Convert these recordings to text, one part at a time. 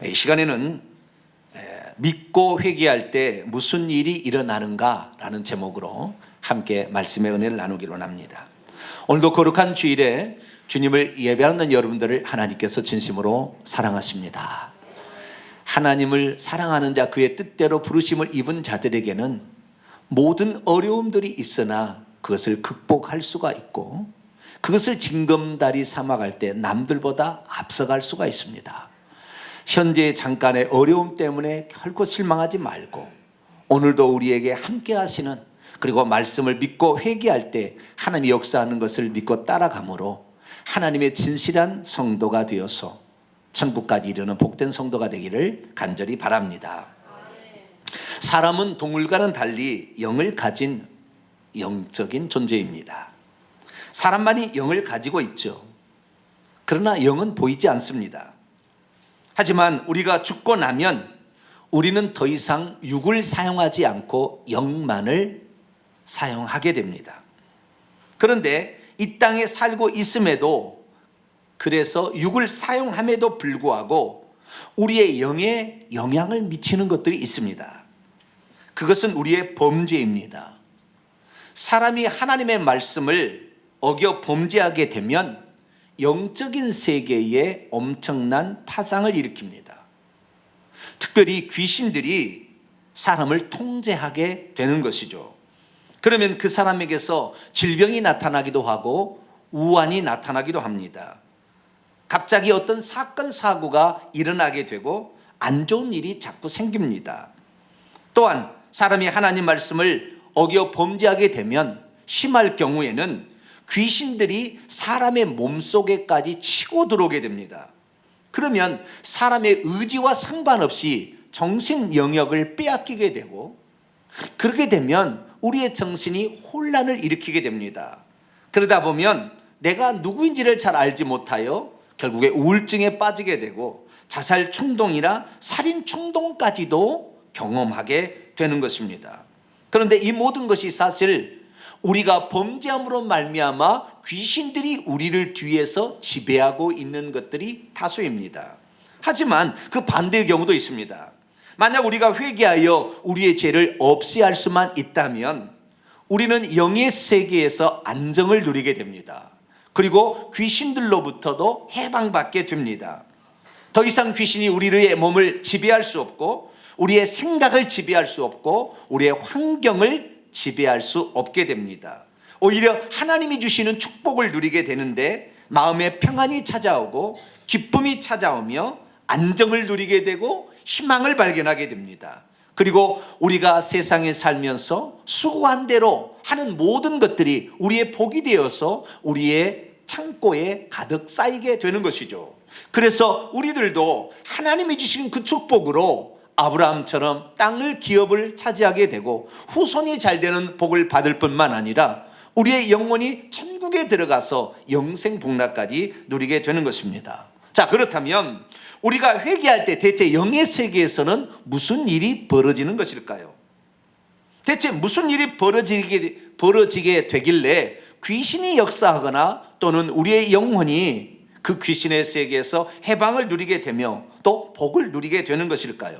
이 시간에는 믿고 회개할 때 무슨 일이 일어나는가라는 제목으로 함께 말씀의 은혜를 나누기로 합니다. 오늘도 거룩한 주일에 주님을 예배하는 여러분들을 하나님께서 진심으로 사랑하십니다. 하나님을 사랑하는 자, 그의 뜻대로 부르심을 입은 자들에게는 모든 어려움들이 있으나 그것을 극복할 수가 있고, 그것을 징검다리 삼아갈 때 남들보다 앞서갈 수가 있습니다. 현재 잠깐의 어려움 때문에 결코 실망하지 말고, 오늘도 우리에게 함께 하시는, 그리고 말씀을 믿고 회개할 때 하나님이 역사하는 것을 믿고 따라감으로 하나님의 진실한 성도가 되어서 천국까지 이르는 복된 성도가 되기를 간절히 바랍니다. 사람은 동물과는 달리 영을 가진 영적인 존재입니다. 사람만이 영을 가지고 있죠. 그러나 영은 보이지 않습니다. 하지만 우리가 죽고 나면 우리는 더 이상 육을 사용하지 않고 영만을 사용하게 됩니다. 그런데 이 땅에 살고 있음에도, 그래서 육을 사용함에도 불구하고 우리의 영에 영향을 미치는 것들이 있습니다. 그것은 우리의 범죄입니다. 사람이 하나님의 말씀을 어겨 범죄하게 되면 영적인 세계에 엄청난 파장을 일으킵니다. 특별히 귀신들이 사람을 통제하게 되는 것이죠. 그러면 그 사람에게서 질병이 나타나기도 하고 우환이 나타나기도 합니다. 갑자기 어떤 사건 사고가 일어나게 되고 안 좋은 일이 자꾸 생깁니다. 또한 사람이 하나님 말씀을 어겨 범죄하게 되면 심할 경우에는 귀신들이 사람의 몸속에까지 치고 들어오게 됩니다. 그러면 사람의 의지와 상관없이 정신 영역을 빼앗기게 되고, 그렇게 되면 우리의 정신이 혼란을 일으키게 됩니다. 그러다 보면 내가 누구인지를 잘 알지 못하여 결국에 우울증에 빠지게 되고 자살 충동이나 살인 충동까지도 경험하게 되는 것입니다. 그런데 이 모든 것이 사실 우리가 범죄함으로 말미암아 귀신들이 우리를 뒤에서 지배하고 있는 것들이 다수입니다. 하지만 그 반대의 경우도 있습니다. 만약 우리가 회개하여 우리의 죄를 없애할 수만 있다면 우리는 영의 세계에서 안정을 누리게 됩니다. 그리고 귀신들로부터도 해방받게 됩니다. 더 이상 귀신이 우리의 몸을 지배할 수 없고, 우리의 생각을 지배할 수 없고, 우리의 환경을 지배할 수 없게 됩니다. 오히려 하나님이 주시는 축복을 누리게 되는데 마음에 평안이 찾아오고 기쁨이 찾아오며 안정을 누리게 되고 희망을 발견하게 됩니다. 그리고 우리가 세상에 살면서 수고한 대로 하는 모든 것들이 우리의 복이 되어서 우리의 창고에 가득 쌓이게 되는 것이죠. 그래서 우리들도 하나님이 주신 그 축복으로 아브라함처럼 땅을 기업을 차지하게 되고 후손이 잘 되는 복을 받을 뿐만 아니라 우리의 영혼이 천국에 들어가서 영생 복락까지 누리게 되는 것입니다. 자, 그렇다면 우리가 회개할 때 대체 영의 세계에서는 무슨 일이 벌어지는 것일까요? 대체 무슨 일이 벌어지게 되길래 귀신이 역사하거나 또는 우리의 영혼이 그 귀신의 세계에서 해방을 누리게 되며 또 복을 누리게 되는 것일까요?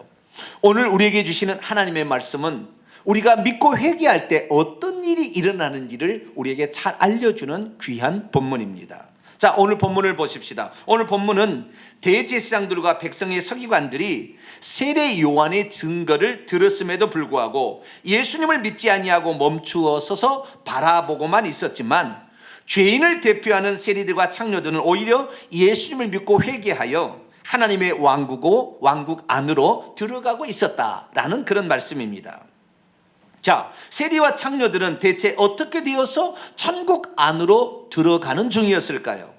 오늘 우리에게 주시는 하나님의 말씀은 우리가 믿고 회개할 때 어떤 일이 일어나는지를 우리에게 잘 알려주는 귀한 본문입니다. 자, 오늘 본문을 보십시다. 오늘 본문은 대제사장들과 백성의 서기관들이 세례 요한의 증거를 들었음에도 불구하고 예수님을 믿지 아니하고 멈추어 서서 바라보고만 있었지만, 죄인을 대표하는 세리들과 창녀들은 오히려 예수님을 믿고 회개하여 하나님의 왕국 안으로 들어가고 있었다라는 그런 말씀입니다. 자, 세리와 창녀들은 대체 어떻게 되어서 천국 안으로 들어가는 중이었을까요?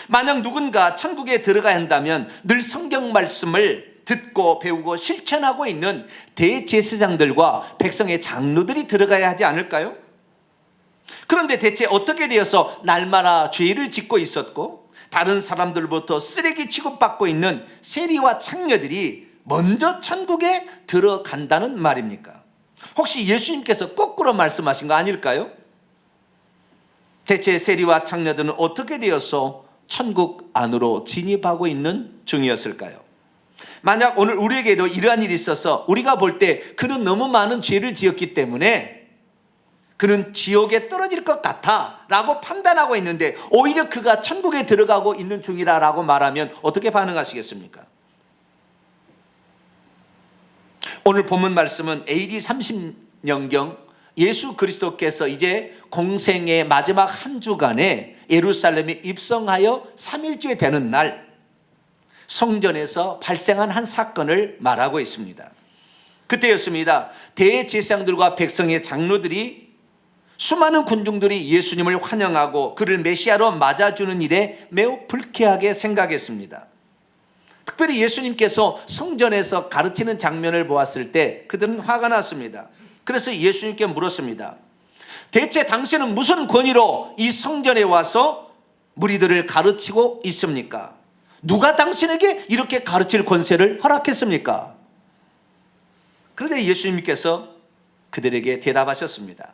만약 누군가 천국에 들어가야 한다면 늘 성경 말씀을 듣고 배우고 실천하고 있는 대제사장들과 백성의 장로들이 들어가야 하지 않을까요? 그런데 대체 어떻게 되어서 날마다 죄를 짓고 있었고 다른 사람들부터 쓰레기 취급받고 있는 세리와 창녀들이 먼저 천국에 들어간다는 말입니까? 혹시 예수님께서 거꾸로 말씀하신 거 아닐까요? 대체 세리와 창녀들은 어떻게 되어서 천국 안으로 진입하고 있는 중이었을까요? 만약 오늘 우리에게도 이러한 일이 있어서 우리가 볼 때 그는 너무 많은 죄를 지었기 때문에 그는 지옥에 떨어질 것 같아 라고 판단하고 있는데 오히려 그가 천국에 들어가고 있는 중이라 라고 말하면 어떻게 반응하시겠습니까? 오늘 본문 말씀은 AD 30년경 예수 그리스도께서 이제 공생의 마지막 한 주간에 예루살렘에 입성하여 3일째 되는 날 성전에서 발생한 한 사건을 말하고 있습니다. 그때였습니다. 대제사장들과 백성의 장로들이 수많은 군중들이 예수님을 환영하고 그를 메시아로 맞아주는 일에 매우 불쾌하게 생각했습니다. 특별히 예수님께서 성전에서 가르치는 장면을 보았을 때 그들은 화가 났습니다. 그래서 예수님께 물었습니다. 대체 당신은 무슨 권위로 이 성전에 와서 무리들을 가르치고 있습니까? 누가 당신에게 이렇게 가르칠 권세를 허락했습니까? 그런데 예수님께서 그들에게 대답하셨습니다.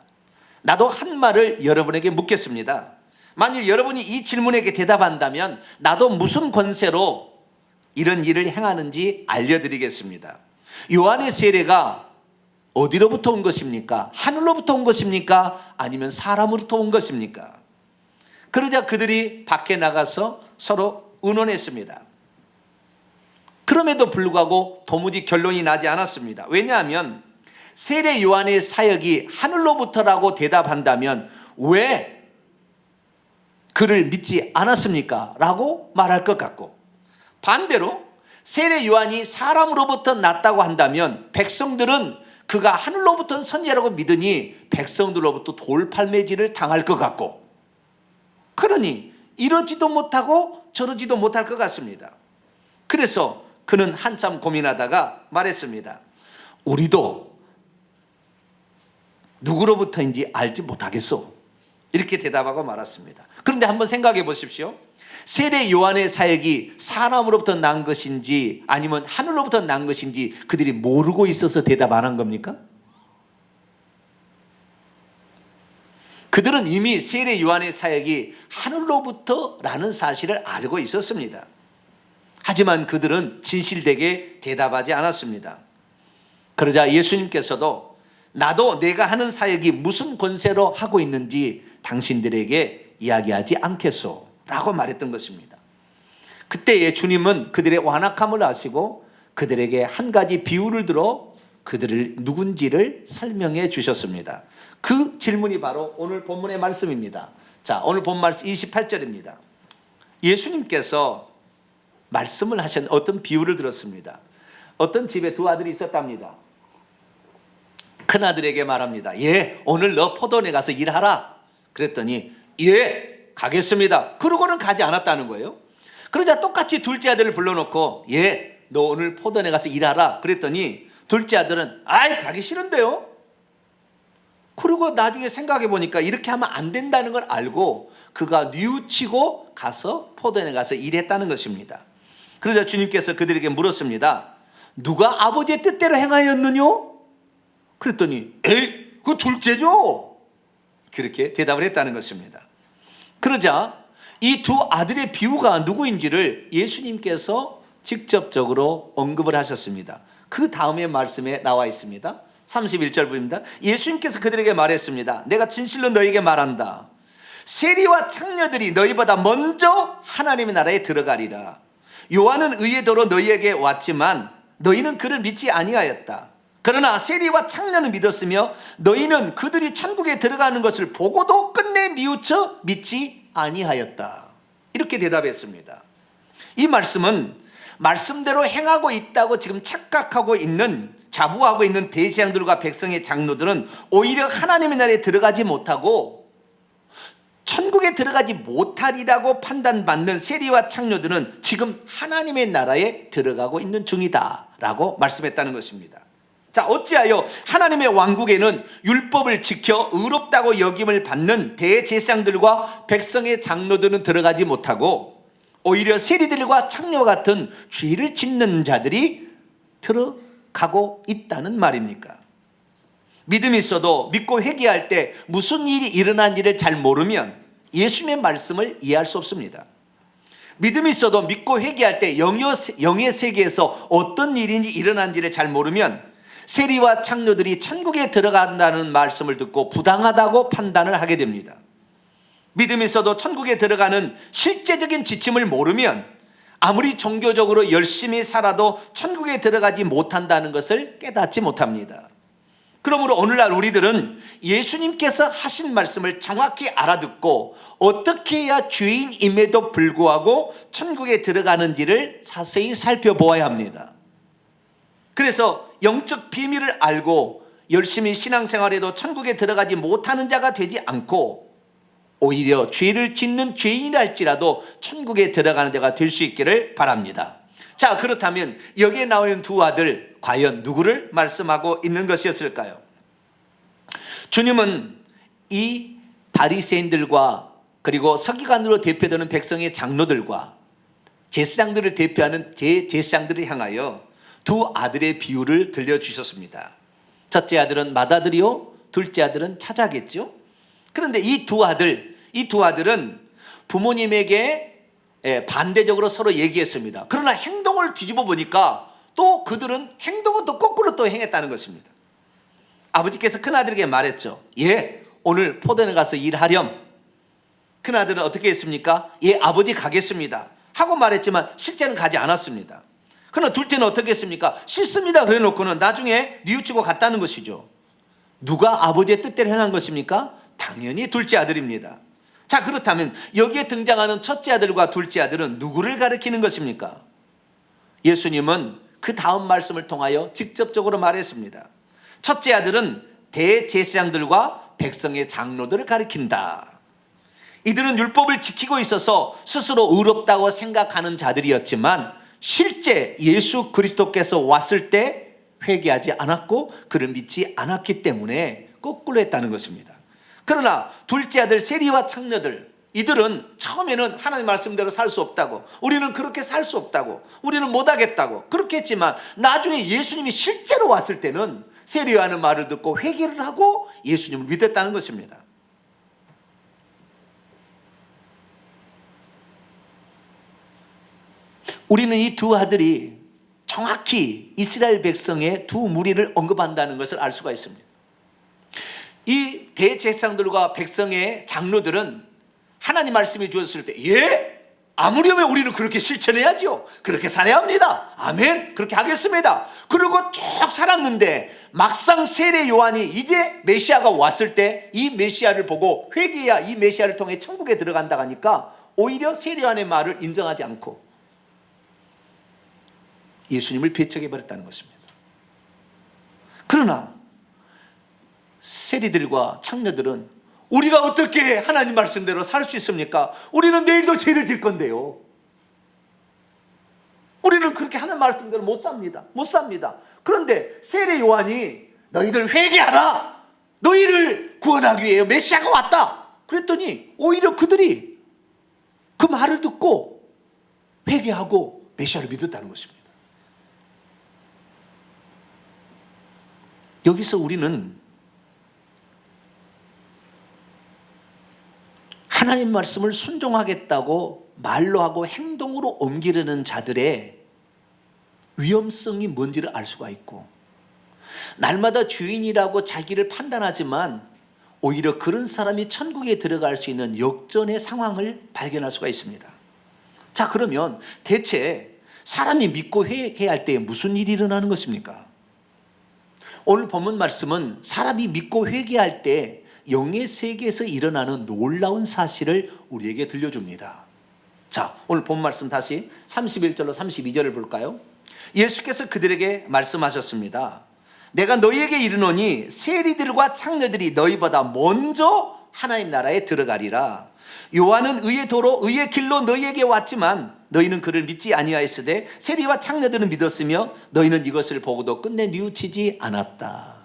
나도 한 말을 여러분에게 묻겠습니다. 만일 여러분이 이 질문에게 대답한다면 나도 무슨 권세로 이런 일을 행하는지 알려드리겠습니다. 요한의 세례가 어디로부터 온 것입니까? 하늘로부터 온 것입니까? 아니면 사람으로부터 온 것입니까? 그러자 그들이 밖에 나가서 서로 의논했습니다. 그럼에도 불구하고 도무지 결론이 나지 않았습니다. 왜냐하면 세례 요한의 사역이 하늘로부터라고 대답한다면 왜 그를 믿지 않았습니까? 라고 말할 것 같고, 반대로 세례 요한이 사람으로부터 났다고 한다면 백성들은 그가 하늘로부터 선지자라고 믿으니 백성들로부터 돌팔매질을 당할 것 같고, 그러니 이러지도 못하고 저러지도 못할 것 같습니다. 그래서 그는 한참 고민하다가 말했습니다. 우리도 누구로부터인지 알지 못하겠소. 이렇게 대답하고 말았습니다. 그런데 한번 생각해 보십시오. 세례 요한의 사역이 사람으로부터 난 것인지 아니면 하늘로부터 난 것인지 그들이 모르고 있어서 대답 안 한 겁니까? 그들은 이미 세례 요한의 사역이 하늘로부터라는 사실을 알고 있었습니다. 하지만 그들은 진실되게 대답하지 않았습니다. 그러자 예수님께서도 나도 내가 하는 사역이 무슨 권세로 하고 있는지 당신들에게 이야기하지 않겠소 라고 말했던 것입니다. 그때에 주님은 그들의 완악함을 아시고 그들에게 한 가지 비유를 들어 그들을 누군지를 설명해 주셨습니다. 그 질문이 바로 오늘 본문의 말씀입니다. 자, 오늘 본 말씀 28절입니다. 예수님께서 말씀을 하신 어떤 비유를 들었습니다. 어떤 집에 두 아들이 있었답니다. 큰아들에게 말합니다. 예, 오늘 너 포도원에 가서 일하라. 그랬더니 예, 가겠습니다. 그러고는 가지 않았다는 거예요. 그러자 똑같이 둘째 아들을 불러놓고 예, 너 오늘 포도원에 가서 일하라. 그랬더니 둘째 아들은 아이, 가기 싫은데요. 그리고 나중에 생각해 보니까 이렇게 하면 안 된다는 걸 알고 그가 뉘우치고 가서 포도원에 가서 일했다는 것입니다. 그러자 주님께서 그들에게 물었습니다. 누가 아버지의 뜻대로 행하였느뇨? 그랬더니 에이, 그 둘째죠. 그렇게 대답을 했다는 것입니다. 그러자 이 두 아들의 비유가 누구인지를 예수님께서 직접적으로 언급을 하셨습니다. 그 다음에 말씀에 나와 있습니다. 31절부입니다. 예수님께서 그들에게 말했습니다. 내가 진실로 너희에게 말한다. 세리와 창녀들이 너희보다 먼저 하나님의 나라에 들어가리라. 요한은 의의 도로 너희에게 왔지만 너희는 그를 믿지 아니하였다. 그러나 세리와 창녀는 믿었으며 너희는 그들이 천국에 들어가는 것을 보고도 끝내 뉘우쳐 믿지 아니하였다. 이렇게 대답했습니다. 이 말씀은 말씀대로 행하고 있다고 지금 착각하고 있는, 자부하고 있는 대제사장들과 백성의 장로들은 오히려 하나님의 나라에 들어가지 못하고 천국에 들어가지 못하리라고 판단받는 세리와 창녀들은 지금 하나님의 나라에 들어가고 있는 중이다 라고 말씀했다는 것입니다. 자, 어찌하여 하나님의 왕국에는 율법을 지켜 의롭다고 여김을 받는 대제사장들과 백성의 장로들은 들어가지 못하고 오히려 세리들과 창녀와 같은 죄를 짓는 자들이 들어가고 있다는 말입니까? 믿음이 있어도 믿고 회개할 때 무슨 일이 일어난지를 잘 모르면 예수님의 말씀을 이해할 수 없습니다. 믿음이 있어도 믿고 회개할 때 영의 세계에서 어떤 일이 일어난지를 잘 모르면 세리와 창녀들이 천국에 들어간다는 말씀을 듣고 부당하다고 판단을 하게 됩니다. 믿음이 있어도 천국에 들어가는 실제적인 지침을 모르면 아무리 종교적으로 열심히 살아도 천국에 들어가지 못한다는 것을 깨닫지 못합니다. 그러므로 오늘날 우리들은 예수님께서 하신 말씀을 정확히 알아듣고 어떻게 해야 죄인임에도 불구하고 천국에 들어가는지를 자세히 살펴보아야 합니다. 그래서 영적 비밀을 알고 열심히 신앙생활해도 천국에 들어가지 못하는 자가 되지 않고 오히려 죄를 짓는 죄인이랄지라도 천국에 들어가는 자가 될 수 있기를 바랍니다. 자, 그렇다면 여기에 나와 있는 두 아들 과연 누구를 말씀하고 있는 것이었을까요? 주님은 이 바리새인들과 그리고 서기관으로 대표되는 백성의 장로들과 제사장들을 대표하는 제사장들을 향하여 두 아들의 비유를 들려주셨습니다. 첫째 아들은 맏아들이요, 둘째 아들은 차자겠죠. 그런데 이 두 아들은 부모님에게 반대적으로 서로 얘기했습니다. 그러나 행동을 뒤집어 보니까 또 그들은 행동은 또 거꾸로 또 행했다는 것입니다. 아버지께서 큰아들에게 말했죠. 예, 오늘 포도원에 가서 일하렴. 큰아들은 어떻게 했습니까? 예, 아버지 가겠습니다 하고 말했지만 실제는 가지 않았습니다. 그러나 둘째는 어떻게 했습니까? 싫습니다 그래 놓고는 나중에 뉘우치고 갔다는 것이죠. 누가 아버지의 뜻대로 행한 것입니까? 당연히 둘째 아들입니다. 자, 그렇다면 여기에 등장하는 첫째 아들과 둘째 아들은 누구를 가리키는 것입니까? 예수님은 그 다음 말씀을 통하여 직접적으로 말했습니다. 첫째 아들은 대제사장들과 백성의 장로들을 가리킨다. 이들은 율법을 지키고 있어서 스스로 의롭다고 생각하는 자들이었지만 실제 예수 그리스도께서 왔을 때 회개하지 않았고 그를 믿지 않았기 때문에 거꾸로 했다는 것입니다. 그러나 둘째 아들 세리와 창녀들, 이들은 처음에는 하나님 말씀대로 살 수 없다고, 우리는 그렇게 살 수 없다고, 우리는 못하겠다고 그렇게 했지만 나중에 예수님이 실제로 왔을 때는 세리와는 말을 듣고 회개를 하고 예수님을 믿었다는 것입니다. 우리는 이 두 아들이 정확히 이스라엘 백성의 두 무리를 언급한다는 것을 알 수가 있습니다. 이 대제사장들과 백성의 장로들은 하나님 말씀이 주었을 때 예? 아무려면 우리는 그렇게 실천해야죠. 그렇게 살아야 합니다. 아멘. 그렇게 하겠습니다. 그리고 쭉 살았는데 막상 세례 요한이 이제 메시아가 왔을 때 이 메시아를 보고 회개해야 이 메시아를 통해 천국에 들어간다 하니까 오히려 세례 요한의 말을 인정하지 않고 예수님을 배척해버렸다는 것입니다. 그러나 세리들과 창녀들은 우리가 어떻게 하나님 말씀대로 살 수 있습니까? 우리는 내일도 죄를 질 건데요. 우리는 그렇게 하나님 말씀대로 못 삽니다. 그런데 세례 요한이 너희들 회개하라, 너희를 구원하기 위해 메시아가 왔다 그랬더니 오히려 그들이 그 말을 듣고 회개하고 메시아를 믿었다는 것입니다. 여기서 우리는 하나님 말씀을 순종하겠다고 말로 하고 행동으로 옮기려는 자들의 위험성이 뭔지를 알 수가 있고, 날마다 주인이라고 자기를 판단하지만 오히려 그런 사람이 천국에 들어갈 수 있는 역전의 상황을 발견할 수가 있습니다. 자, 그러면 대체 사람이 믿고 회개할 때 무슨 일이 일어나는 것입니까? 오늘 본문 말씀은 사람이 믿고 회개할 때 영의 세계에서 일어나는 놀라운 사실을 우리에게 들려줍니다. 자, 오늘 본 말씀 다시 31절로 32절을 볼까요? 예수께서 그들에게 말씀하셨습니다. 내가 너희에게 이르노니 세리들과 창녀들이 너희보다 먼저 하나님 나라에 들어가리라. 요한은 의의 도로 의의 길로 너희에게 왔지만 너희는 그를 믿지 아니하였으되 세리와 창녀들은 믿었으며 너희는 이것을 보고도 끝내 뉘우치지 않았다.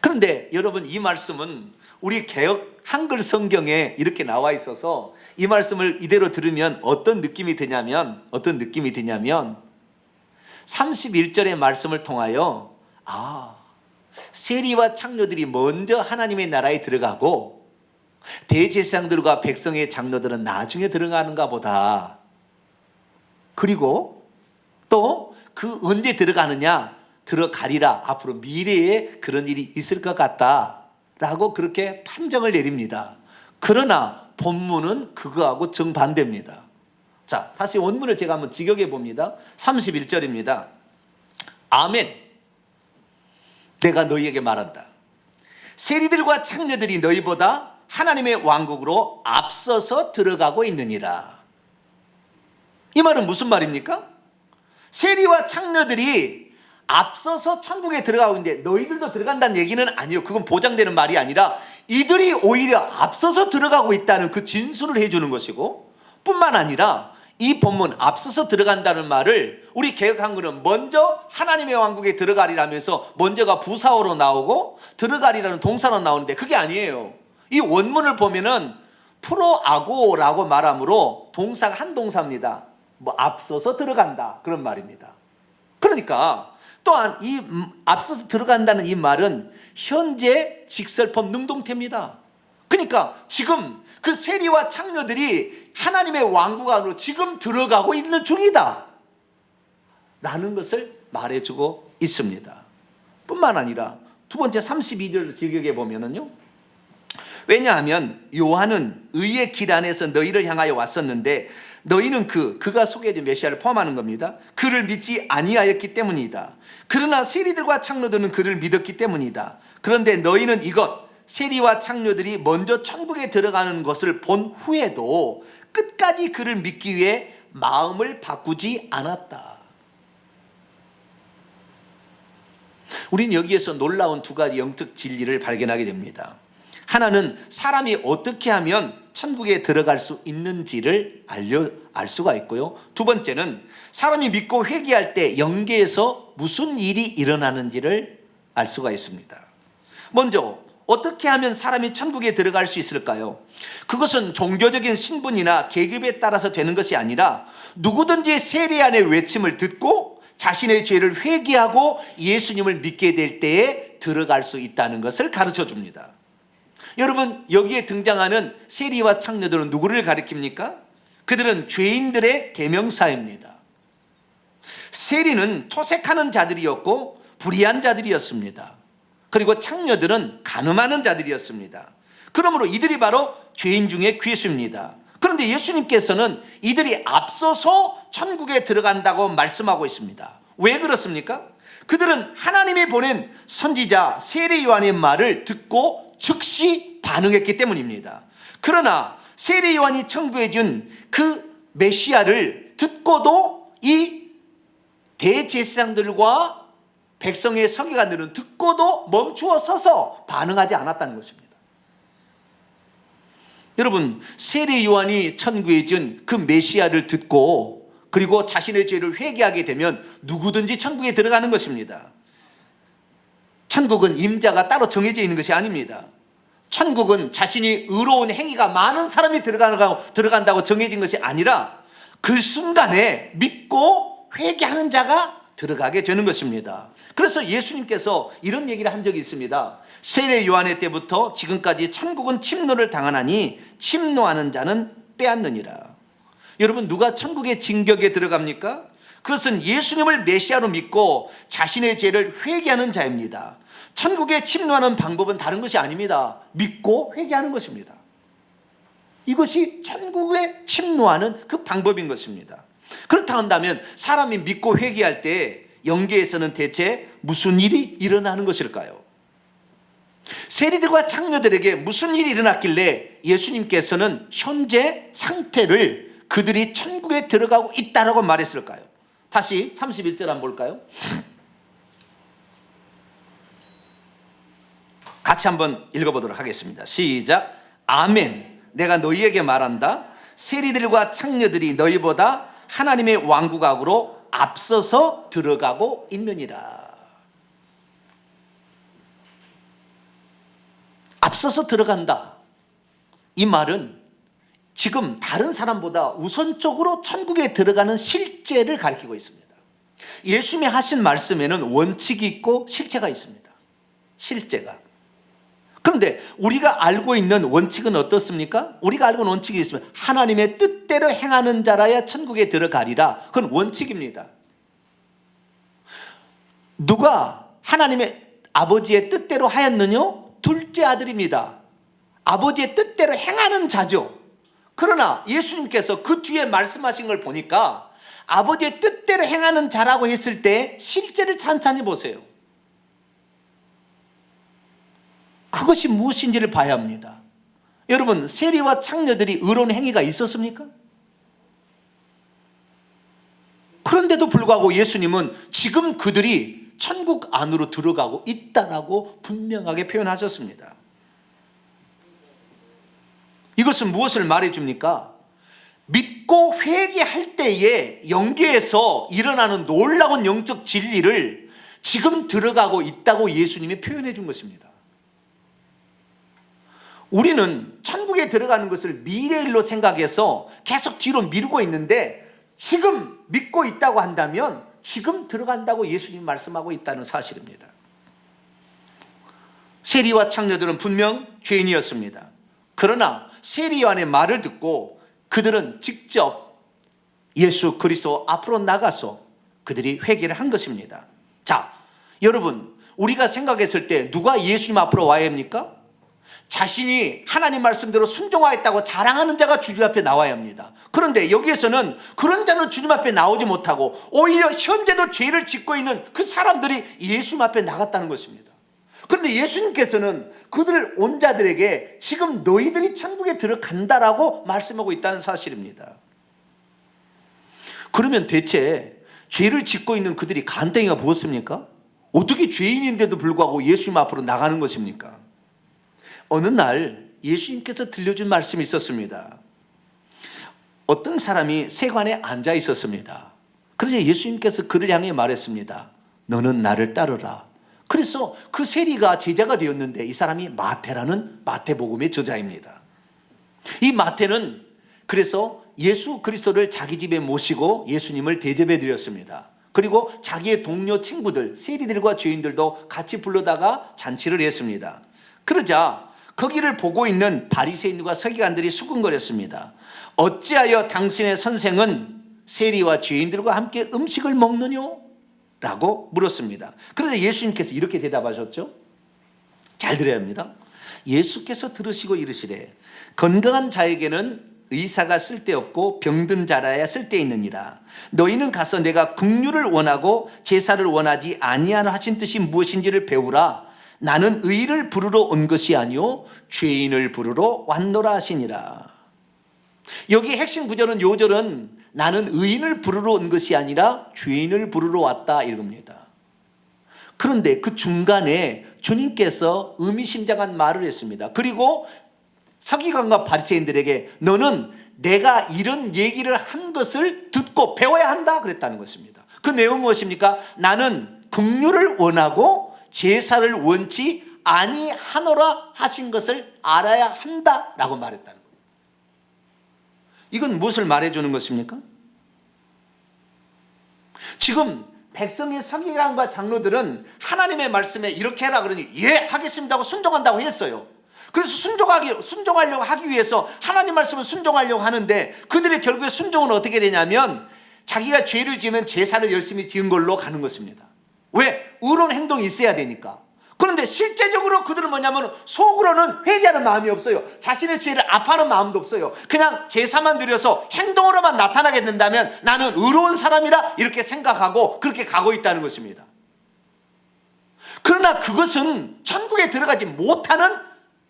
그런데 여러분, 이 말씀은 우리 개역 한글 성경에 이렇게 나와 있어서 이 말씀을 이대로 들으면 어떤 느낌이 드냐면 31절의 말씀을 통하여 세리와 창녀들이 먼저 하나님의 나라에 들어가고 대제사장들과 백성의 장로들은 나중에 들어가는가 보다, 그리고 또 그 언제 들어가느냐, 들어가리라, 앞으로 미래에 그런 일이 있을 것 같다라고 그렇게 판정을 내립니다. 그러나 본문은 그거하고 정반대입니다. 자, 다시 원문을 제가 한번 직역해 봅니다. 31절입니다. 아멘. 내가 너희에게 말한다. 세리들과 창녀들이 너희보다 하나님의 왕국으로 앞서서 들어가고 있느니라. 이 말은 무슨 말입니까? 세리와 창녀들이 앞서서 천국에 들어가고 있는데 너희들도 들어간다는 얘기는 아니에요. 그건 보장되는 말이 아니라 이들이 오히려 앞서서 들어가고 있다는 그 진술을 해주는 것이고, 뿐만 아니라 이 본문 앞서서 들어간다는 말을 우리 개역한글은 먼저 하나님의 왕국에 들어가리라면서 먼저가 부사어로 나오고 들어가리라는 동사로 나오는데 그게 아니에요. 이 원문을 보면은 프로아고라고 말하므로 동사가 한 동사입니다. 앞서서 들어간다, 그런 말입니다. 그러니까 또한 이 앞서서 들어간다는 이 말은 현재 직설법 능동태입니다. 그러니까 지금 그 세리와 창녀들이 하나님의 왕국 안으로 지금 들어가고 있는 중이다 라는 것을 말해주고 있습니다. 뿐만 아니라 두 번째 32절을 직역해 보면은요, 왜냐하면 요한은 의의 길 안에서 너희를 향하여 왔었는데 너희는 그가 소개해준 메시아를 포함하는 겁니다. 그를 믿지 아니하였기 때문이다. 그러나 세리들과 창녀들은 그를 믿었기 때문이다. 그런데 너희는 이것, 세리와 창녀들이 먼저 천국에 들어가는 것을 본 후에도 끝까지 그를 믿기 위해 마음을 바꾸지 않았다. 우린 여기에서 놀라운 두 가지 영적 진리를 발견하게 됩니다. 하나는 사람이 어떻게 하면 천국에 들어갈 수 있는지를 알 수가 있고요. 두 번째는 사람이 믿고 회개할 때 영계에서 무슨 일이 일어나는지를 알 수가 있습니다. 먼저 어떻게 하면 사람이 천국에 들어갈 수 있을까요? 그것은 종교적인 신분이나 계급에 따라서 되는 것이 아니라 누구든지 세례안의 외침을 듣고 자신의 죄를 회개하고 예수님을 믿게 될 때에 들어갈 수 있다는 것을 가르쳐 줍니다. 여러분, 여기에 등장하는 세리와 창녀들은 누구를 가리킵니까? 그들은 죄인들의 대명사입니다. 세리는 토색하는 자들이었고 불의한 자들이었습니다. 그리고 창녀들은 간음하는 자들이었습니다. 그러므로 이들이 바로 죄인 중에 귀수입니다. 그런데 예수님께서는 이들이 앞서서 천국에 들어간다고 말씀하고 있습니다. 왜 그렇습니까? 그들은 하나님이 보낸 선지자 세례 요한의 말을 듣고 즉시 반응했기 때문입니다. 그러나 세례 요한이 청구해 준 그 메시아를 듣고도 이 대제사장들과 백성의 서기관들은 듣고도 멈추어 서서 반응하지 않았다는 것입니다. 여러분, 세례 요한이 청구해 준 그 메시아를 듣고 그리고 자신의 죄를 회개하게 되면 누구든지 천국에 들어가는 것입니다. 천국은 임자가 따로 정해져 있는 것이 아닙니다. 천국은 자신이 의로운 행위가 많은 사람이 들어간다고 정해진 것이 아니라 그 순간에 믿고 회개하는 자가 들어가게 되는 것입니다. 그래서 예수님께서 이런 얘기를 한 적이 있습니다. 세례 요한의 때부터 지금까지 천국은 침노를 당하나니 침노하는 자는 빼앗느니라. 여러분, 누가 천국의 진격에 들어갑니까? 그것은 예수님을 메시아로 믿고 자신의 죄를 회개하는 자입니다. 천국에 침노하는 방법은 다른 것이 아닙니다. 믿고 회개하는 것입니다. 이것이 천국에 침노하는 그 방법인 것입니다. 그렇다 한다면 사람이 믿고 회개할 때 영계에서는 대체 무슨 일이 일어나는 것일까요? 세리들과 창녀들에게 무슨 일이 일어났길래 예수님께서는 현재 상태를 그들이 천국에 들어가고 있다라고 말했을까요? 다시 31절 한번 볼까요? 같이 한번 읽어보도록 하겠습니다. 시작. 아멘. 내가 너희에게 말한다. 세리들과 창녀들이 너희보다 하나님의 왕국으로 앞서서 들어가고 있느니라. 앞서서 들어간다. 이 말은 지금 다른 사람보다 우선적으로 천국에 들어가는 실제를 가리키고 있습니다. 예수님이 하신 말씀에는 원칙이 있고 실제가 있습니다. 실제가. 그런데 우리가 알고 있는 원칙은 어떻습니까? 우리가 알고 있는 원칙이 있으면 하나님의 뜻대로 행하는 자라야 천국에 들어가리라. 그건 원칙입니다. 누가 하나님의 아버지의 뜻대로 하였느냐? 둘째 아들입니다. 아버지의 뜻대로 행하는 자죠. 그러나 예수님께서 그 뒤에 말씀하신 걸 보니까 아버지의 뜻대로 행하는 자라고 했을 때 실제를 찬찬히 보세요. 그것이 무엇인지를 봐야 합니다. 여러분, 세리와 창녀들이 의로운 행위가 있었습니까? 그런데도 불구하고 예수님은 지금 그들이 천국 안으로 들어가고 있다라고 분명하게 표현하셨습니다. 이것은 무엇을 말해줍니까? 믿고 회개할 때에 영계에서 일어나는 놀라운 영적 진리를 지금 들어가고 있다고 예수님이 표현해 준 것입니다. 우리는 천국에 들어가는 것을 미래일로 생각해서 계속 뒤로 미루고 있는데 지금 믿고 있다고 한다면 지금 들어간다고 예수님이 말씀하고 있다는 사실입니다. 세리와 창녀들은 분명 죄인이었습니다. 그러나 세리요한의 말을 듣고 그들은 직접 예수 그리스도 앞으로 나가서 그들이 회개를 한 것입니다. 자, 여러분, 우리가 생각했을 때 누가 예수님 앞으로 와야 합니까? 자신이 하나님 말씀대로 순종하였다고 자랑하는 자가 주님 앞에 나와야 합니다. 그런데 여기에서는 그런 자는 주님 앞에 나오지 못하고 오히려 현재도 죄를 짓고 있는 그 사람들이 예수님 앞에 나갔다는 것입니다. 그런데 예수님께서는 그들 온 자들에게 지금 너희들이 천국에 들어간다라고 말씀하고 있다는 사실입니다. 그러면 대체 죄를 짓고 있는 그들이 간땡이가 무엇입니까? 어떻게 죄인인데도 불구하고 예수님 앞으로 나가는 것입니까? 어느 날 예수님께서 들려준 말씀이 있었습니다. 어떤 사람이 세관에 앉아 있었습니다. 그래서 예수님께서 그를 향해 말했습니다. 너는 나를 따르라. 그래서 그 세리가 제자가 되었는데 이 사람이 마태라는 마태복음의 저자입니다. 이 마태는 그래서 예수 그리스도를 자기 집에 모시고 예수님을 대접해 드렸습니다. 그리고 자기의 동료 친구들, 세리들과 죄인들도 같이 불러다가 잔치를 했습니다. 그러자 거기를 보고 있는 바리새인과 서기관들이 수군거렸습니다. 어찌하여 당신의 선생은 세리와 죄인들과 함께 음식을 먹느냐? 라고 물었습니다. 그런데 예수님께서 이렇게 대답하셨죠. 잘 들어야 합니다. 예수께서 들으시고 이르시되 건강한 자에게는 의사가 쓸데없고 병든 자라야 쓸데있느니라. 너희는 가서 내가 긍휼을 원하고 제사를 원하지 아니하는 하신 뜻이 무엇인지를 배우라. 나는 의인을 부르러 온 것이 아니요 죄인을 부르러 왔노라 하시니라. 여기 핵심 구절은 요절은 나는 의인을 부르러 온 것이 아니라 죄인을 부르러 왔다 이겁니다. 그런데 그 중간에 주님께서 의미심장한 말을 했습니다. 그리고 서기관과 바리새인들에게 너는 내가 이런 얘기를 한 것을 듣고 배워야 한다 그랬다는 것입니다. 그 내용은 무엇입니까? 나는 긍휼을 원하고 제사를 원치 아니하노라 하신 것을 알아야 한다라고 말했다는 거예요. 이건 무엇을 말해주는 것입니까? 지금 백성의 서기관과 장로들은 하나님의 말씀에 이렇게 해라 그러니 예 하겠습니다 하고 순종한다고 했어요. 그래서 순종하려고 하기 위해서 하나님 말씀을 순종하려고 하는데 그들의 결국에 순종은 어떻게 되냐면 자기가 죄를 지는 제사를 열심히 지은 걸로 가는 것입니다. 왜? 의로운 행동이 있어야 되니까. 그런데 실제적으로 그들은 뭐냐면 속으로는 회개하는 마음이 없어요. 자신의 죄를 아파하는 마음도 없어요. 그냥 제사만 드려서 행동으로만 나타나게 된다면 나는 의로운 사람이라 이렇게 생각하고 그렇게 가고 있다는 것입니다. 그러나 그것은 천국에 들어가지 못하는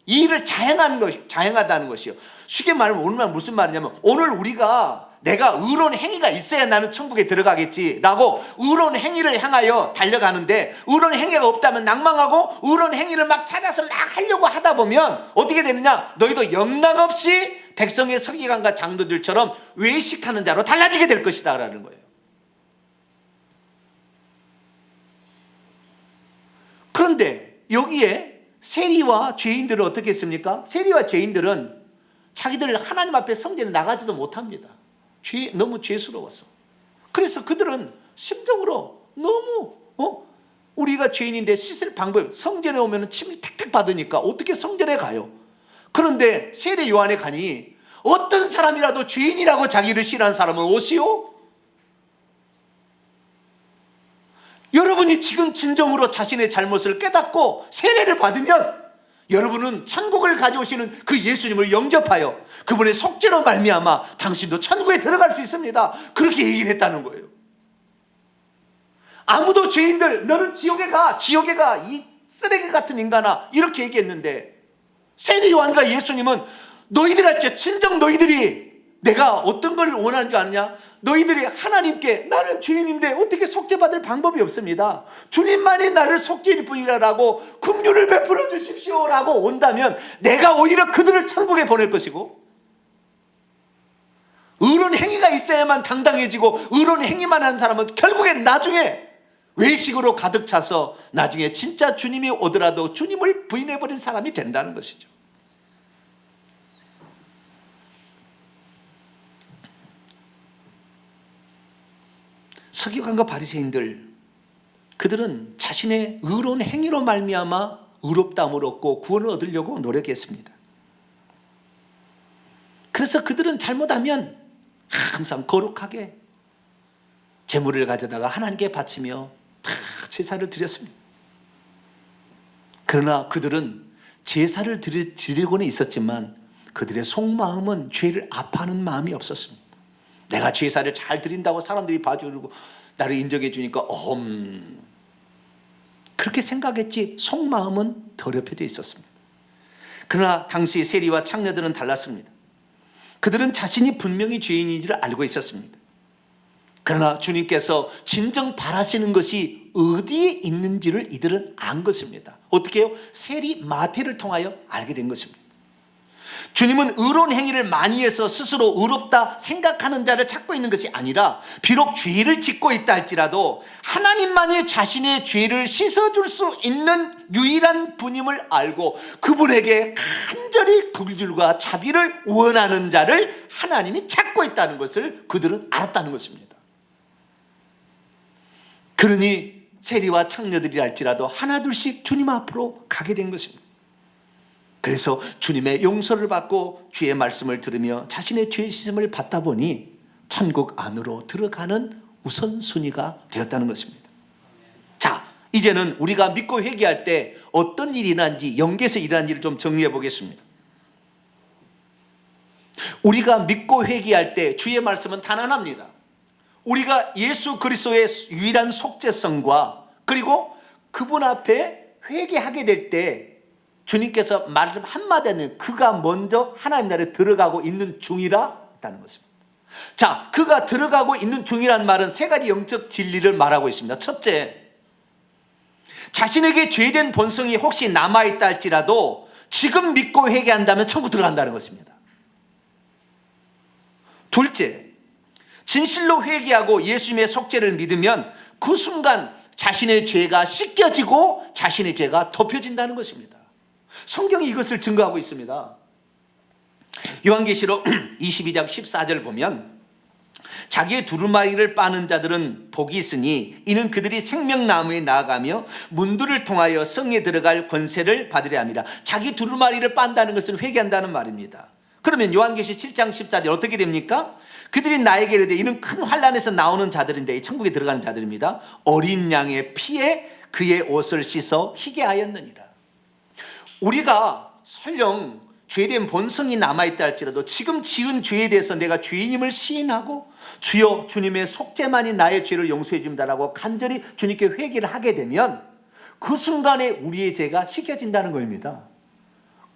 이 일을 자행하다는 것이요. 쉽게 말하면 오늘 무슨 말이냐면 오늘 우리가 내가 의로운 행위가 있어야 나는 천국에 들어가겠지라고 의로운 행위를 향하여 달려가는데 의로운 행위가 없다면 낭망하고 의로운 행위를 막 찾아서 막 하려고 하다 보면 어떻게 되느냐? 너희도 영락없이 백성의 서기관과 장로들처럼 외식하는 자로 달라지게 될 것이다 라는 거예요. 그런데 여기에 세리와 죄인들은 어떻게 했습니까? 세리와 죄인들은 자기들 하나님 앞에 성전에 나가지도 못합니다. 너무 죄스러워서. 그래서 그들은 심적으로 너무 우리가 죄인인데 씻을 방법, 성전에 오면 침이 택택 받으니까 어떻게 성전에 가요? 그런데 세례 요한에 가니 어떤 사람이라도 죄인이라고 자기를 싫어하는 사람은 오시오? 여러분이 지금 진정으로 자신의 잘못을 깨닫고 세례를 받으면 여러분은 천국을 가져오시는 그 예수님을 영접하여 그분의 속죄로 말미암아 당신도 천국에 들어갈 수 있습니다. 그렇게 얘기를 했다는 거예요. 아무도 죄인들 너는 지옥에 가 이 쓰레기 같은 인간아 이렇게 얘기했는데 세례 요한과 예수님은 너희들한테 진정 너희들이 내가 어떤 걸 원하는 줄 아느냐? 너희들이 하나님께 나는 죄인인데 어떻게 속죄받을 방법이 없습니다. 주님만이 나를 속죄일 뿐이라고 긍휼을 베풀어 주십시오라고 온다면 내가 오히려 그들을 천국에 보낼 것이고 의로운 행위가 있어야만 당당해지고 의로운 행위만 하는 사람은 결국엔 나중에 외식으로 가득 차서 나중에 진짜 주님이 오더라도 주님을 부인해버린 사람이 된다는 것이죠. 서기관과 바리새인들 그들은 자신의 의로운 행위로 말미암아 의롭다함을 얻고 구원을 얻으려고 노력했습니다. 그래서 그들은 잘못하면 항상 거룩하게 제물을 가져다가 하나님께 바치며 다 제사를 드렸습니다. 그러나 그들은 제사를 드리고는 있었지만 그들의 속마음은 죄를 아파하는 마음이 없었습니다. 내가 제사를 잘 드린다고 사람들이 봐주고 나를 인정해 주니까 그렇게 생각했지 속마음은 더럽혀져 있었습니다. 그러나 당시 세리와 창녀들은 달랐습니다. 그들은 자신이 분명히 죄인인지를 알고 있었습니다. 그러나 주님께서 진정 바라시는 것이 어디에 있는지를 이들은 안 것입니다. 어떻게 해요? 세리 마태를 통하여 알게 된 것입니다. 주님은 의로운 행위를 많이 해서 스스로 의롭다 생각하는 자를 찾고 있는 것이 아니라 비록 죄를 짓고 있다 할지라도 하나님만이 자신의 죄를 씻어줄 수 있는 유일한 분임을 알고 그분에게 간절히 긍휼과 자비를 원하는 자를 하나님이 찾고 있다는 것을 그들은 알았다는 것입니다. 그러니 세리와 창녀들이 할지라도 하나둘씩 주님 앞으로 가게 된 것입니다. 그래서 주님의 용서를 받고 주의 말씀을 들으며 자신의 죄 씻음을 받다 보니 천국 안으로 들어가는 우선순위가 되었다는 것입니다. 자, 이제는 우리가 믿고 회개할 때 어떤 일이 일어난지 영계에서 일어난 일을 좀 정리해 보겠습니다. 우리가 믿고 회개할 때 주의 말씀은 단 하나입니다. 우리가 예수 그리스도의 유일한 속죄성과 그리고 그분 앞에 회개하게 될 때 주님께서 말씀 한마디는 그가 먼저 하나님 나라에 들어가고 있는 중이라 했다는 것입니다. 자, 그가 들어가고 있는 중이란 말은 세 가지 영적 진리를 말하고 있습니다. 첫째, 자신에게 죄된 본성이 혹시 남아있다 할지라도 지금 믿고 회개한다면 천국 들어간다는 것입니다. 둘째, 진실로 회개하고 예수님의 속죄를 믿으면 그 순간 자신의 죄가 씻겨지고 자신의 죄가 덮여진다는 것입니다. 성경이 이것을 증거하고 있습니다. 요한계시록 22장 14절 보면 자기의 두루마리를 빠는 자들은 복이 있으니 이는 그들이 생명나무에 나아가며 문들을 통하여 성에 들어갈 권세를 받으려 함이라. 자기 두루마리를 빤다는 것은 회개한다는 말입니다. 그러면 요한계시 7장 14절 어떻게 됩니까? 그들이 나에게 이르되 이는 큰 환난에서 나오는 자들인데 이 천국에 들어가는 자들입니다. 어린 양의 피에 그의 옷을 씻어 희게 하였느니라. 우리가 설령 죄된 본성이 남아있다 할지라도 지금 지은 죄에 대해서 내가 죄인임을 시인하고 주여 주님의 속죄만이 나의 죄를 용서해 줍니다라고 간절히 주님께 회개를 하게 되면 그 순간에 우리의 죄가 씻겨진다는 겁니다.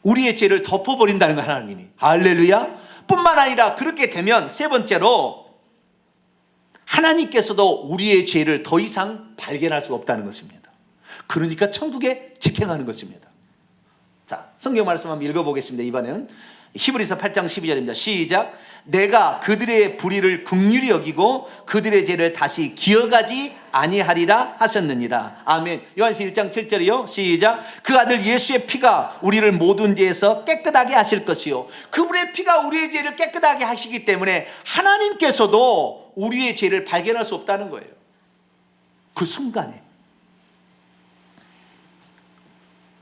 우리의 죄를 덮어버린다는 거 하나님이. 할렐루야. 뿐만 아니라 그렇게 되면 세 번째로 하나님께서도 우리의 죄를 더 이상 발견할 수가 없다는 것입니다. 그러니까 천국에 직행하는 것입니다. 자, 성경 말씀 한번 읽어보겠습니다. 이번에는 히브리서 8장 12절입니다. 시작. 내가 그들의 불의를 긍휼히 여기고 그들의 죄를 다시 기억하지 아니하리라 하셨느니라. 아멘. 요한서 1장 7절이요. 시작. 그 아들 예수의 피가 우리를 모든 죄에서 깨끗하게 하실 것이요. 그분의 피가 우리의 죄를 깨끗하게 하시기 때문에 하나님께서도 우리의 죄를 발견할 수 없다는 거예요. 그 순간에.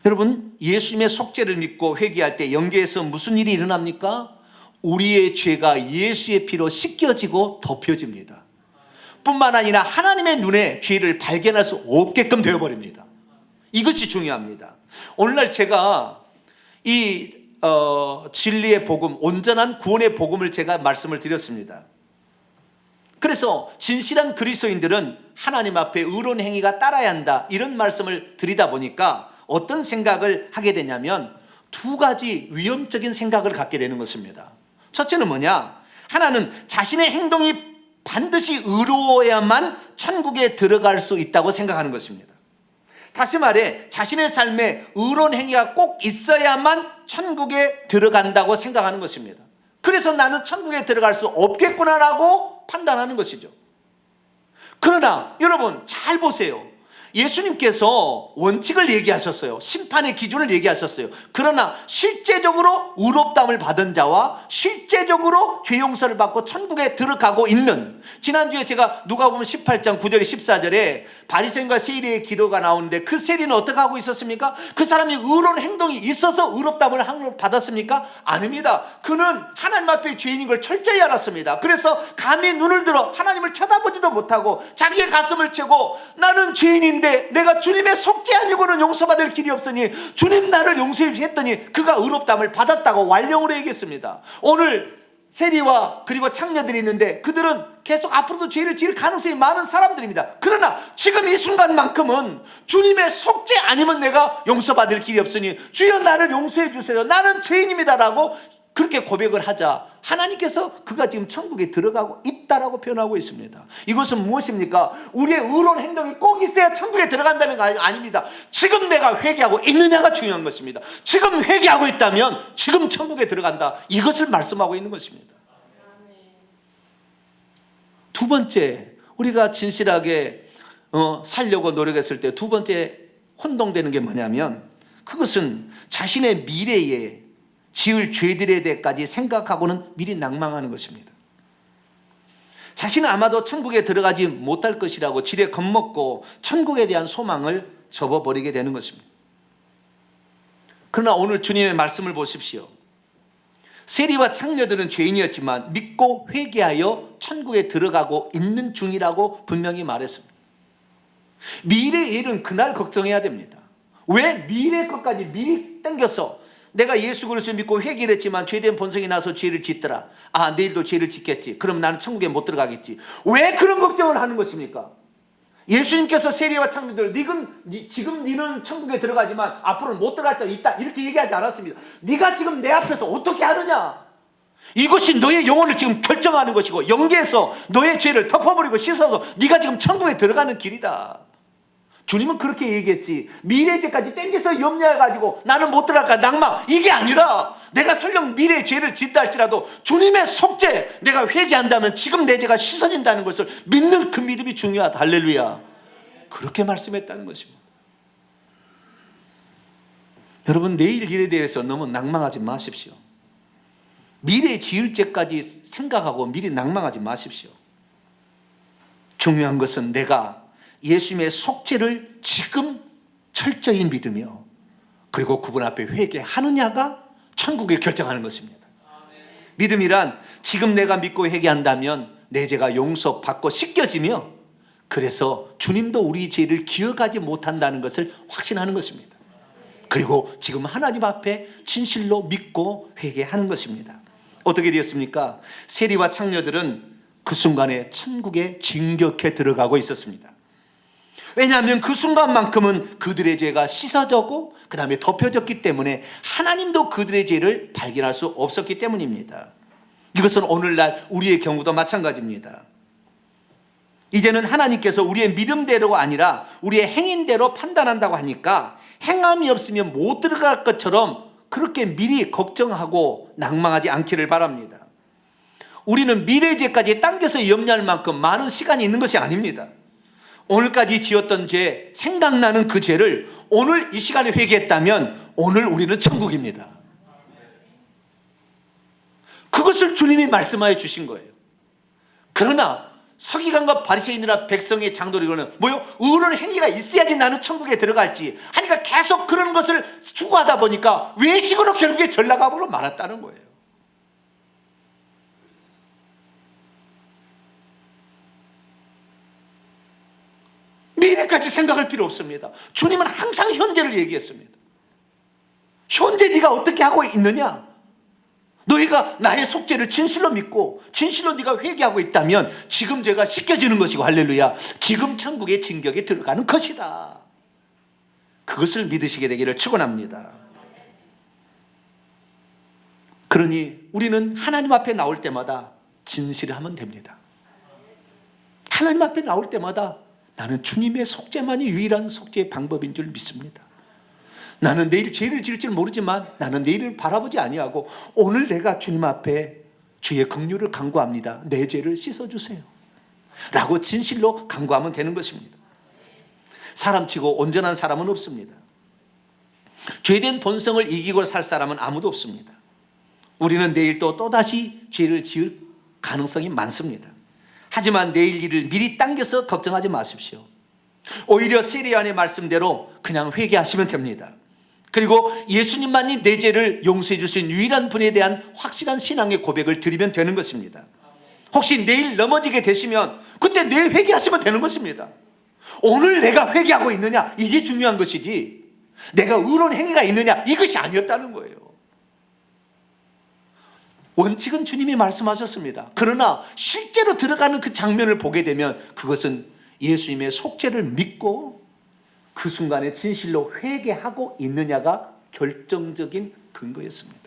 여러분, 예수님의 속죄를 믿고 회개할 때 영계에서 무슨 일이 일어납니까? 우리의 죄가 예수의 피로 씻겨지고 덮여집니다. 뿐만 아니라 하나님의 눈에 죄를 발견할 수 없게끔 되어버립니다. 이것이 중요합니다. 오늘날 제가 이 진리의 복음, 온전한 구원의 복음을 제가 말씀을 드렸습니다. 그래서 진실한 그리스도인들은 하나님 앞에 의로운 행위가 따라야 한다, 이런 말씀을 드리다 보니까 어떤 생각을 하게 되냐면 두 가지 위험적인 생각을 갖게 되는 것입니다. 첫째는 뭐냐? 하나는 자신의 행동이 반드시 의로워야만 천국에 들어갈 수 있다고 생각하는 것입니다. 다시 말해, 자신의 삶에 의로운 행위가 꼭 있어야만 천국에 들어간다고 생각하는 것입니다. 그래서 나는 천국에 들어갈 수 없겠구나라고 판단하는 것이죠. 그러나 여러분 잘 보세요. 예수님께서 원칙을 얘기하셨어요. 심판의 기준을 얘기하셨어요. 그러나 실제적으로 의롭다함을 받은 자와 실제적으로 죄 용서를 받고 천국에 들어가고 있는, 지난주에 제가 누가복음 18장 9절에 14절에 바리새인과 세리의 기도가 나오는데 그 세리는 어떻게 하고 있었습니까? 그 사람이 의로운 행동이 있어서 의롭다함을 받았습니까? 아닙니다. 그는 하나님 앞에 죄인인 걸 철저히 알았습니다. 그래서 감히 눈을 들어 하나님을 쳐다보지도 못하고 자기의 가슴을 채고 나는 죄인인데 내가 주님의 속죄 아니고는 용서받을 길이 없으니 주님 나를 용서해 주셨더니 그가 의롭다함을 받았다고 완령으로 얘기했습니다. 오늘 세리와 그리고 창녀들이 있는데 그들은 계속 앞으로도 죄를 지을 가능성이 많은 사람들입니다. 그러나 지금 이 순간만큼은 주님의 속죄 아니면 내가 용서받을 길이 없으니 주여 나를 용서해 주세요, 나는 죄인입니다라고 그렇게 고백을 하자 하나님께서 그가 지금 천국에 들어가고 있다라고 표현하고 있습니다. 이것은 무엇입니까? 우리의 의로운 행동이 꼭 있어야 천국에 들어간다는 거 아닙니다. 지금 내가 회개하고 있느냐가 중요한 것입니다. 지금 회개하고 있다면 지금 천국에 들어간다, 이것을 말씀하고 있는 것입니다. 두 번째, 우리가 진실하게 살려고 노력했을 때 두 번째 혼동되는 게 뭐냐면, 그것은 자신의 미래에 지을 죄들에 대해까지 생각하고는 미리 낭망하는 것입니다. 자신은 아마도 천국에 들어가지 못할 것이라고 지레 겁먹고 천국에 대한 소망을 접어버리게 되는 것입니다. 그러나 오늘 주님의 말씀을 보십시오. 세리와 창녀들은 죄인이었지만 믿고 회개하여 천국에 들어가고 있는 중이라고 분명히 말했습니다. 미래의 일은 그날 걱정해야 됩니다. 왜 미래 것까지 미리 땡겨서 내가 예수 그리스도를 믿고 회개를 했지만 죄된 본성이 나서 죄를 짓더라, 내일도 죄를 짓겠지, 그럼 나는 천국에 못 들어가겠지, 왜 그런 걱정을 하는 것입니까? 예수님께서 세리와 창녀들, 지금 너는 천국에 들어가지만 앞으로는 못 들어갈 때가 있다, 이렇게 얘기하지 않았습니다. 네가 지금 내 앞에서 어떻게 하느냐, 이것이 너의 영혼을 지금 결정하는 것이고 영계에서 너의 죄를 덮어버리고 씻어서 네가 지금 천국에 들어가는 길이다. 주님은 그렇게 얘기했지, 미래의 죄까지 땡겨서 염려해가지고 나는 못 들어갈까 낭망, 이게 아니라 내가 설령 미래의 죄를 짓다 할지라도 주님의 속죄, 내가 회개한다면 지금 내 죄가 씻어진다는 것을 믿는 그 믿음이 중요하다. 할렐루야. 그렇게 말씀했다는 것입니다. 여러분, 내일 일에 대해서 너무 낭망하지 마십시오. 미래의 지을 죄까지 생각하고 미리 낭망하지 마십시오. 중요한 것은 내가 예수님의 속죄를 지금 철저히 믿으며 그리고 그분 앞에 회개하느냐가 천국을 결정하는 것입니다. 믿음이란 지금 내가 믿고 회개한다면 내 죄가 용서받고 씻겨지며 그래서 주님도 우리 죄를 기억하지 못한다는 것을 확신하는 것입니다. 그리고 지금 하나님 앞에 진실로 믿고 회개하는 것입니다. 어떻게 되었습니까? 세리와 창녀들은 그 순간에 천국에 진격해 들어가고 있었습니다. 왜냐하면 그 순간만큼은 그들의 죄가 씻어졌고 그 다음에 덮여졌기 때문에 하나님도 그들의 죄를 발견할 수 없었기 때문입니다. 이것은 오늘날 우리의 경우도 마찬가지입니다. 이제는 하나님께서 우리의 믿음대로가 아니라 우리의 행인대로 판단한다고 하니까 행함이 없으면 못 들어갈 것처럼 그렇게 미리 걱정하고 낭망하지 않기를 바랍니다. 우리는 미래의 죄까지 당겨서 염려할 만큼 많은 시간이 있는 것이 아닙니다. 오늘까지 지었던 죄, 생각나는 그 죄를 오늘 이 시간에 회개했다면 오늘 우리는 천국입니다. 그것을 주님이 말씀하여 주신 거예요. 그러나 서기관과 바리새인이나 백성의 장로들은 뭐요? 의로운 행위가 있어야지 나는 천국에 들어갈지 하니까 계속 그런 것을 추구하다 보니까 외식으로 결국에 전락하고 말았다는 거예요. 미래까지 생각할 필요 없습니다. 주님은 항상 현재를 얘기했습니다. 현재 네가 어떻게 하고 있느냐? 너희가 나의 속죄를 진실로 믿고 진실로 네가 회개하고 있다면 지금 죄가 씻겨지는 것이고, 할렐루야, 지금 천국의 진격에 들어가는 것이다. 그것을 믿으시게 되기를 축원합니다. 그러니 우리는 하나님 앞에 나올 때마다 진실하면 됩니다. 하나님 앞에 나올 때마다 나는 주님의 속죄만이 유일한 속죄의 방법인 줄 믿습니다. 나는 내일 죄를 지을 줄 모르지만 나는 내일을 바라보지 아니하고 오늘 내가 주님 앞에 주의 긍휼을 간구합니다. 내 죄를 씻어주세요 라고 진실로 간구하면 되는 것입니다. 사람치고 온전한 사람은 없습니다. 죄된 본성을 이기고 살 사람은 아무도 없습니다. 우리는 내일 또다시 죄를 지을 가능성이 많습니다. 하지만 내일 일을 미리 당겨서 걱정하지 마십시오. 오히려 세례요한의 말씀대로 그냥 회개하시면 됩니다. 그리고 예수님만이 내 죄를 용서해 줄 수 있는 유일한 분에 대한 확실한 신앙의 고백을 드리면 되는 것입니다. 혹시 내일 넘어지게 되시면 그때 내일 회개하시면 되는 것입니다. 오늘 내가 회개하고 있느냐, 이게 중요한 것이지 내가 의로운 행위가 있느냐, 이것이 아니었다는 거예요. 원칙은 주님이 말씀하셨습니다. 그러나 실제로 들어가는 그 장면을 보게 되면 그것은 예수님의 속죄를 믿고 그 순간에 진실로 회개하고 있느냐가 결정적인 근거였습니다.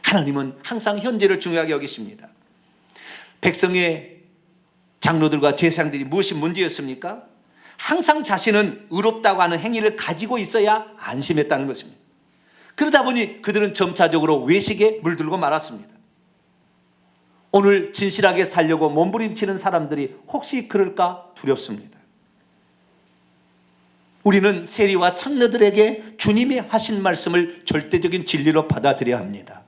하나님은 항상 현재를 중요하게 여기십니다. 백성의 장로들과 제사장들이 무엇이 문제였습니까? 항상 자신은 의롭다고 하는 행위를 가지고 있어야 안심했다는 것입니다. 그러다 보니 그들은 점차적으로 외식에 물들고 말았습니다. 오늘 진실하게 살려고 몸부림치는 사람들이 혹시 그럴까 두렵습니다. 우리는 세리와 창녀들에게 주님이 하신 말씀을 절대적인 진리로 받아들여야 합니다.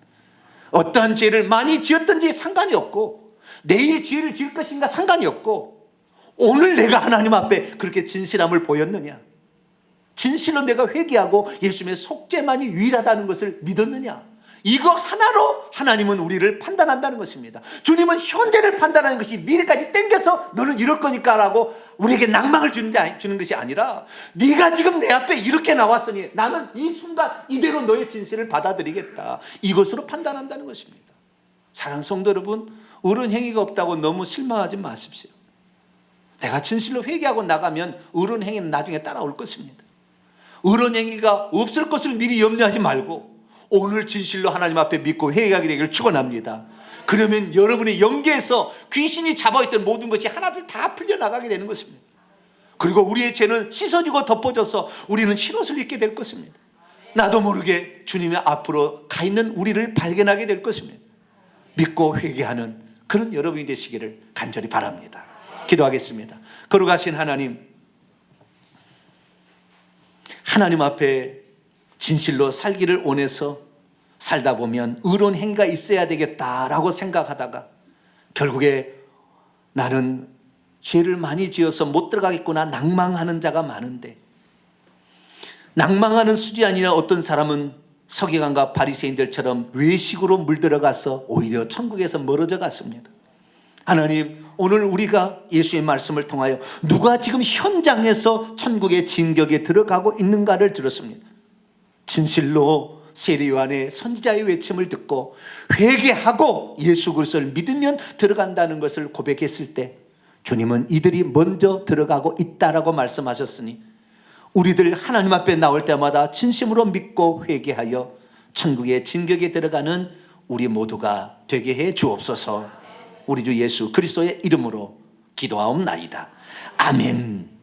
어떠한 죄를 많이 지었든지 상관이 없고, 내일 죄를 지을 것인가 상관이 없고, 오늘 내가 하나님 앞에 그렇게 진실함을 보였느냐, 진실로 내가 회개하고 예수님의 속죄만이 유일하다는 것을 믿었느냐, 이거 하나로 하나님은 우리를 판단한다는 것입니다. 주님은 현재를 판단하는 것이 미래까지 땡겨서 너는 이럴 거니까 라고 우리에게 낭망을 주는 것이 아니라, 네가 지금 내 앞에 이렇게 나왔으니 나는 이 순간 이대로 너의 진실을 받아들이겠다, 이것으로 판단한다는 것입니다. 사랑하는 성도 여러분, 의로운 행위가 없다고 너무 실망하지 마십시오. 내가 진실로 회개하고 나가면 의로운 행위는 나중에 따라올 것입니다. 의로운 행위가 없을 것을 미리 염려하지 말고 오늘 진실로 하나님 앞에 믿고 회개하게 되기를 축원합니다. 그러면 여러분의 영계에서 귀신이 잡아있던 모든 것이 하나둘 다 풀려나가게 되는 것입니다. 그리고 우리의 죄는 씻어지고 덮어져서 우리는 흰옷을 입게 될 것입니다. 나도 모르게 주님의 앞으로 가 있는 우리를 발견하게 될 것입니다. 믿고 회개하는 그런 여러분이 되시기를 간절히 바랍니다. 기도하겠습니다. 거룩하신 하나님, 하나님 앞에 진실로 살기를 원해서 살다 보면 의로운 행위가 있어야 되겠다라고 생각하다가 결국에 나는 죄를 많이 지어서 못 들어가겠구나 낭망하는 자가 많은데, 낭망하는 수준이 아니라 어떤 사람은 서기관과 바리새인들처럼 외식으로 물들어가서 오히려 천국에서 멀어져 갔습니다. 하나님, 오늘 우리가 예수의 말씀을 통하여 누가 지금 현장에서 천국의 진격에 들어가고 있는가를 들었습니다. 진실로 세례요한의 선지자의 외침을 듣고 회개하고 예수 그리스도를 믿으면 들어간다는 것을 고백했을 때 주님은 이들이 먼저 들어가고 있다라고 말씀하셨으니, 우리들 하나님 앞에 나올 때마다 진심으로 믿고 회개하여 천국의 진격에 들어가는 우리 모두가 되게 해 주옵소서. 우리 주 예수 그리스도의 이름으로 기도하옵나이다. 아멘.